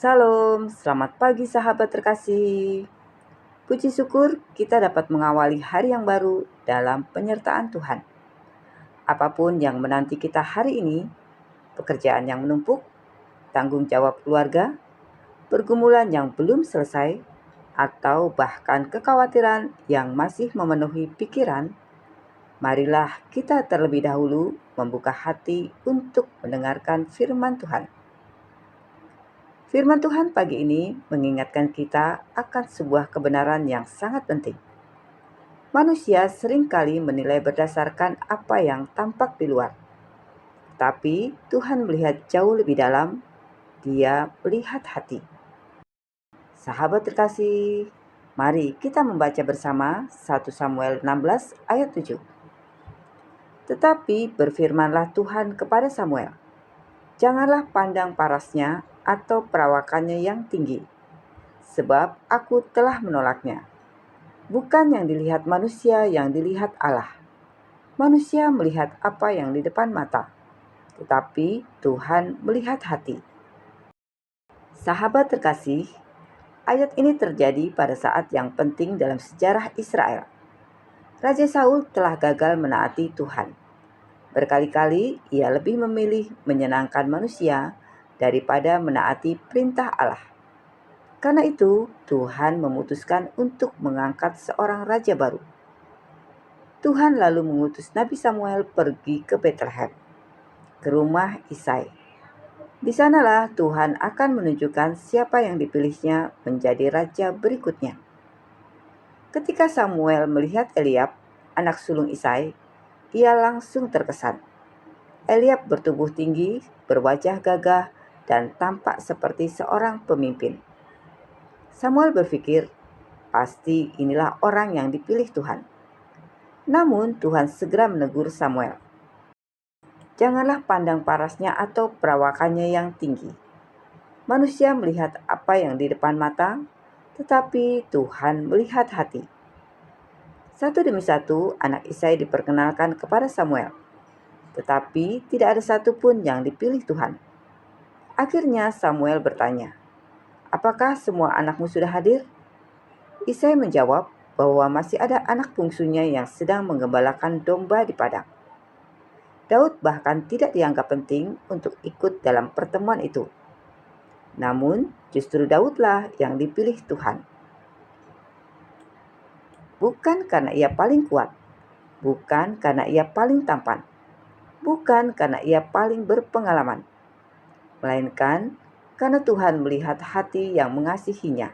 Salam, selamat pagi sahabat terkasih. Puji syukur kita dapat mengawali hari yang baru dalam penyertaan Tuhan. Apapun yang menanti kita hari ini, pekerjaan yang menumpuk, tanggung jawab keluarga, pergumulan yang belum selesai, atau bahkan kekhawatiran yang masih memenuhi pikiran, marilah kita terlebih dahulu membuka hati untuk mendengarkan firman Tuhan. Firman Tuhan pagi ini mengingatkan kita akan sebuah kebenaran yang sangat penting. Manusia seringkali menilai berdasarkan apa yang tampak di luar. Tapi Tuhan melihat jauh lebih dalam, Dia melihat hati. Sahabat terkasih, mari kita membaca bersama 1 Samuel 16 ayat 7. Tetapi berfirmanlah Tuhan kepada Samuel, janganlah pandang parasnya atau perawakannya yang tinggi, sebab aku telah menolaknya. Bukan yang dilihat manusia, yang dilihat Allah. Manusia melihat apa yang di depan mata, tetapi Tuhan melihat hati. Sahabat terkasih, ayat ini terjadi pada saat yang penting dalam sejarah Israel. Raja Saul telah gagal menaati Tuhan. Berkali-kali ia lebih memilih menyenangkan manusia daripada menaati perintah Allah. Karena itu, Tuhan memutuskan untuk mengangkat seorang raja baru. Tuhan lalu mengutus Nabi Samuel pergi ke Betlehem, ke rumah Isai. Di sanalah Tuhan akan menunjukkan siapa yang dipilihnya menjadi raja berikutnya. Ketika Samuel melihat Eliab, anak sulung Isai, ia langsung terkesan. Eliab bertubuh tinggi, berwajah gagah, dan tampak seperti seorang pemimpin. Samuel berpikir, pasti inilah orang yang dipilih Tuhan. Namun Tuhan segera menegur Samuel. Janganlah pandang parasnya atau perawakannya yang tinggi. Manusia melihat apa yang di depan mata, tetapi Tuhan melihat hati. Satu demi satu anak Isai diperkenalkan kepada Samuel, tetapi tidak ada satupun yang dipilih Tuhan. Akhirnya Samuel bertanya, apakah semua anakmu sudah hadir? Isai menjawab bahwa masih ada anak bungsunya yang sedang menggembalakan domba di padang. Daud bahkan tidak dianggap penting untuk ikut dalam pertemuan itu. Namun, justru Daudlah yang dipilih Tuhan. Bukan karena ia paling kuat, bukan karena ia paling tampan, bukan karena ia paling berpengalaman, melainkan karena Tuhan melihat hati yang mengasihinya,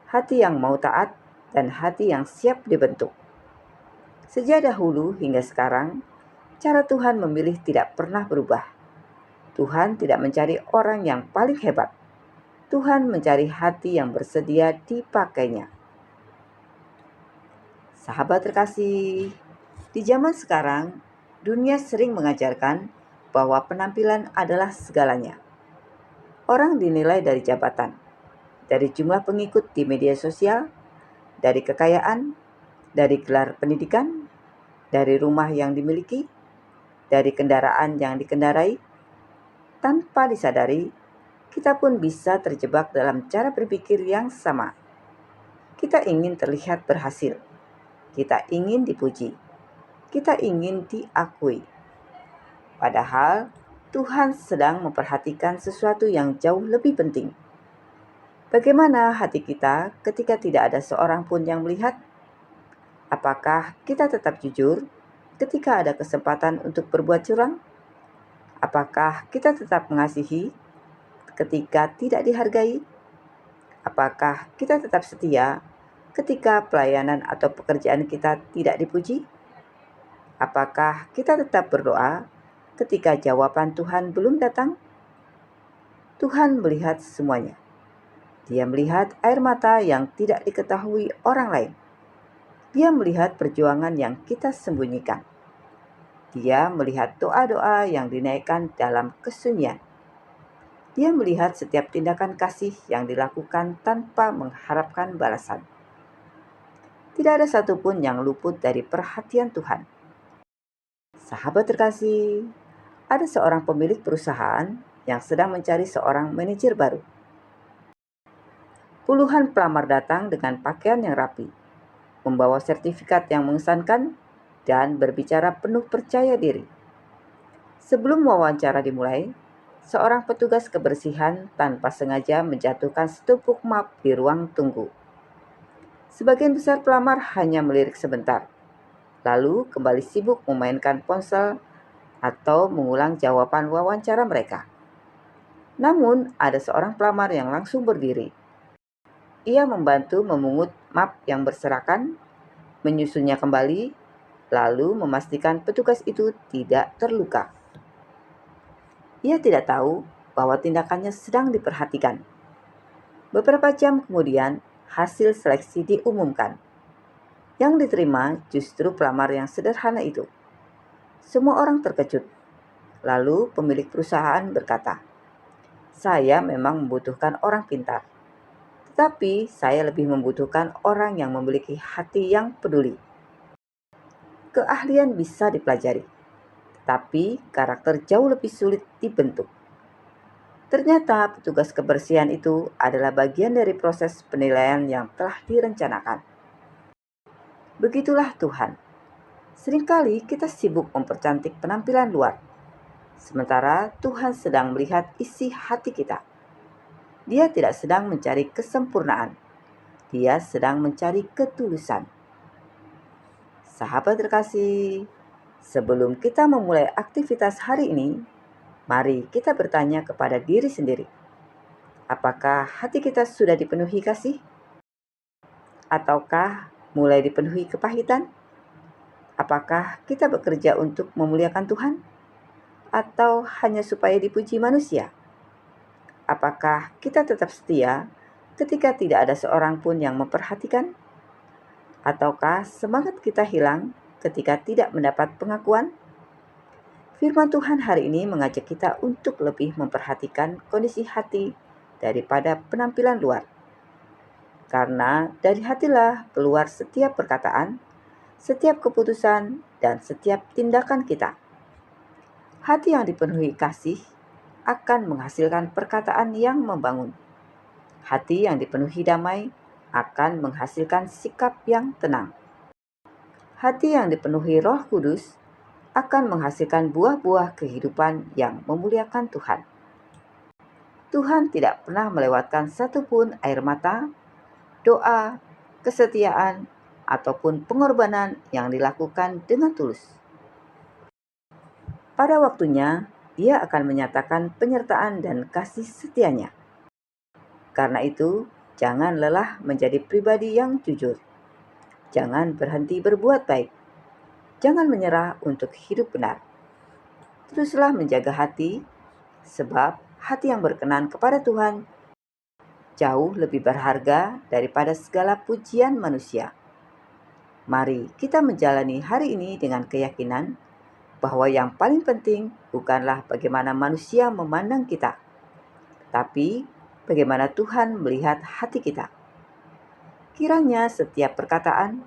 hati yang mau taat, dan hati yang siap dibentuk. Sejak dahulu hingga sekarang, cara Tuhan memilih tidak pernah berubah. Tuhan tidak mencari orang yang paling hebat. Tuhan mencari hati yang bersedia dipakainya. Sahabat terkasih, di zaman sekarang, dunia sering mengajarkan bahwa penampilan adalah segalanya. Orang dinilai dari jabatan, dari jumlah pengikut di media sosial, dari kekayaan, dari gelar pendidikan, dari rumah yang dimiliki, dari kendaraan yang dikendarai. Tanpa disadari, kita pun bisa terjebak dalam cara berpikir yang sama. Kita ingin terlihat berhasil. Kita ingin dipuji. Kita ingin diakui. Padahal Tuhan sedang memperhatikan sesuatu yang jauh lebih penting. Bagaimana hati kita ketika tidak ada seorang pun yang melihat? Apakah kita tetap jujur ketika ada kesempatan untuk berbuat curang? Apakah kita tetap mengasihi ketika tidak dihargai? Apakah kita tetap setia ketika pelayanan atau pekerjaan kita tidak dipuji? Apakah kita tetap berdoa ketika jawaban Tuhan belum datang? Tuhan melihat semuanya. Dia melihat air mata yang tidak diketahui orang lain. Dia melihat perjuangan yang kita sembunyikan. Dia melihat doa-doa yang dinaikkan dalam kesunyian. Dia melihat setiap tindakan kasih yang dilakukan tanpa mengharapkan balasan. Tidak ada satupun yang luput dari perhatian Tuhan. Sahabat terkasih, ada seorang pemilik perusahaan yang sedang mencari seorang manajer baru. Puluhan pelamar datang dengan pakaian yang rapi, membawa sertifikat yang mengesankan, dan berbicara penuh percaya diri. Sebelum wawancara dimulai, seorang petugas kebersihan tanpa sengaja menjatuhkan setumpuk map di ruang tunggu. Sebagian besar pelamar hanya melirik sebentar, lalu kembali sibuk memainkan ponsel atau mengulang jawaban wawancara mereka. Namun, ada seorang pelamar yang langsung berdiri. Ia membantu memungut map yang berserakan, menyusunnya kembali, lalu memastikan petugas itu tidak terluka. Ia tidak tahu bahwa tindakannya sedang diperhatikan. Beberapa jam kemudian, hasil seleksi diumumkan. Yang diterima justru pelamar yang sederhana itu. Semua orang terkejut. Lalu pemilik perusahaan berkata, "Saya memang membutuhkan orang pintar, tetapi saya lebih membutuhkan orang yang memiliki hati yang peduli." Keahlian bisa dipelajari, tapi karakter jauh lebih sulit dibentuk. Ternyata petugas kebersihan itu adalah bagian dari proses penilaian yang telah direncanakan. Begitulah Tuhan. Seringkali kita sibuk mempercantik penampilan luar, sementara Tuhan sedang melihat isi hati kita. Dia tidak sedang mencari kesempurnaan, Dia sedang mencari ketulusan. Sahabat terkasih, sebelum kita memulai aktivitas hari ini, mari kita bertanya kepada diri sendiri. Apakah hati kita sudah dipenuhi kasih? Ataukah mulai dipenuhi kepahitan? Apakah kita bekerja untuk memuliakan Tuhan? Atau hanya supaya dipuji manusia? Apakah kita tetap setia ketika tidak ada seorang pun yang memperhatikan? Ataukah semangat kita hilang ketika tidak mendapat pengakuan? Firman Tuhan hari ini mengajak kita untuk lebih memperhatikan kondisi hati daripada penampilan luar. Karena dari hatilah keluar setiap perkataan, setiap keputusan, dan setiap tindakan kita. Hati yang dipenuhi kasih akan menghasilkan perkataan yang membangun. Hati yang dipenuhi damai akan menghasilkan sikap yang tenang. Hati yang dipenuhi Roh Kudus akan menghasilkan buah-buah kehidupan yang memuliakan Tuhan. Tuhan tidak pernah melewatkan satupun air mata, doa, kesetiaan, ataupun pengorbanan yang dilakukan dengan tulus. Pada waktunya, Dia akan menyatakan penyertaan dan kasih setianya. Karena itu, jangan lelah menjadi pribadi yang jujur. Jangan berhenti berbuat baik. Jangan menyerah untuk hidup benar. Teruslah menjaga hati, sebab hati yang berkenan kepada Tuhan jauh lebih berharga daripada segala pujian manusia. Mari kita menjalani hari ini dengan keyakinan bahwa yang paling penting bukanlah bagaimana manusia memandang kita, tapi bagaimana Tuhan melihat hati kita. Kiranya setiap perkataan,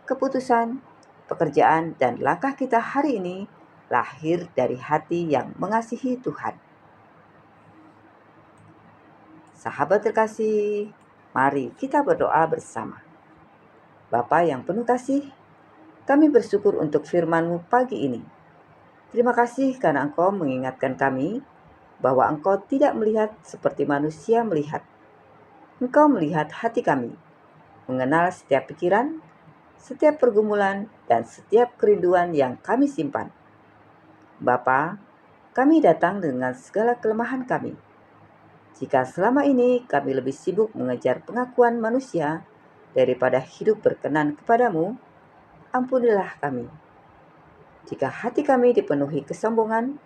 keputusan, pekerjaan, dan langkah kita hari ini lahir dari hati yang mengasihi Tuhan. Sahabat terkasih, mari kita berdoa bersama. Bapa yang penuh kasih, kami bersyukur untuk firman-Mu pagi ini. Terima kasih karena Engkau mengingatkan kami bahwa Engkau tidak melihat seperti manusia melihat. Engkau melihat hati kami, mengenal setiap pikiran, setiap pergumulan, dan setiap kerinduan yang kami simpan. Bapa, kami datang dengan segala kelemahan kami. Jika selama ini kami lebih sibuk mengejar pengakuan manusia daripada hidup berkenan kepadamu, ampunilah kami. Jika hati kami dipenuhi kesombongan,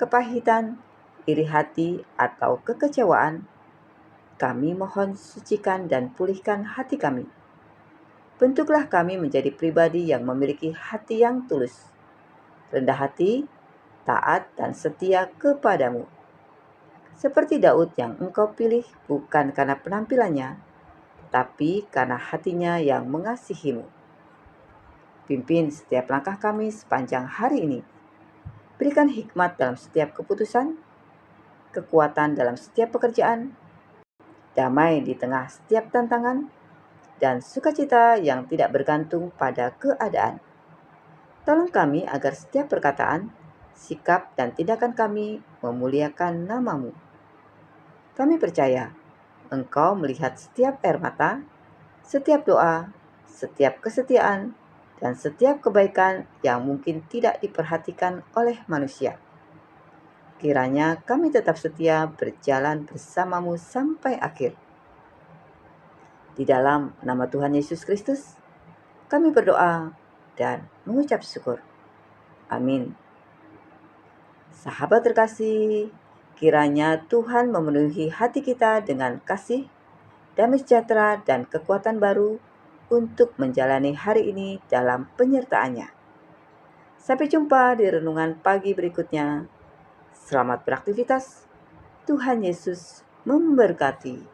kepahitan, iri hati, atau kekecewaan, kami mohon sucikan dan pulihkan hati kami. Bentuklah kami menjadi pribadi yang memiliki hati yang tulus, rendah hati, taat, dan setia kepadamu. Seperti Daud yang Engkau pilih bukan karena penampilannya, tapi karena hatinya yang mengasihimu. Pimpin setiap langkah kami sepanjang hari ini. Berikan hikmat dalam setiap keputusan, kekuatan dalam setiap pekerjaan, damai di tengah setiap tantangan, dan sukacita yang tidak bergantung pada keadaan. Tolong kami agar setiap perkataan, sikap, dan tindakan kami memuliakan nama-Mu. Kami percaya Engkau melihat setiap air mata, setiap doa, setiap kesetiaan, dan setiap kebaikan yang mungkin tidak diperhatikan oleh manusia. Kiranya kami tetap setia berjalan bersama-Mu sampai akhir. Di dalam nama Tuhan Yesus Kristus, kami berdoa dan mengucap syukur. Amin. Sahabat terkasih, kiranya Tuhan memenuhi hati kita dengan kasih, damai sejahtera, dan kekuatan baru untuk menjalani hari ini dalam penyertaan-Nya. Sampai jumpa di renungan pagi berikutnya. Selamat beraktivitas. Tuhan Yesus memberkati.